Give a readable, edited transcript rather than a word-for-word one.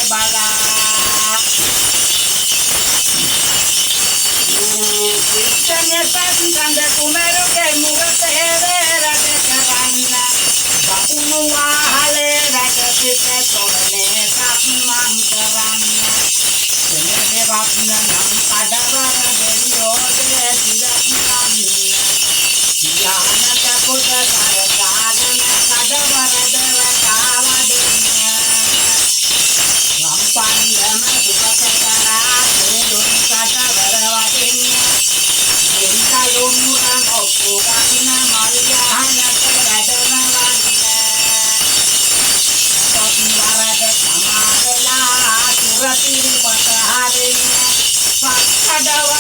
බලා කිත්තනසන් කඳ කුමරුගේ මුරතේ රට කරන්න බකුණු වාහලේ රට පිට තොරනේ සක්මන් කරන්න දෙලේ වප්න නම් කඩවර දෙවියෝ දේ තිරක් නන්න යානක පොත කරදාගෙන කඩවර දරකාව දෙන්න රම්පන්දම සුපසකරා තෙලුන් කඩවර වදින්න දෙන්තලුමුරන් ඔක්කු ගන්න මල්යහනක වැඩමවන්න තොත්වරද සමාවෙලා සුරතිරි පත හරින්න පක්කඩව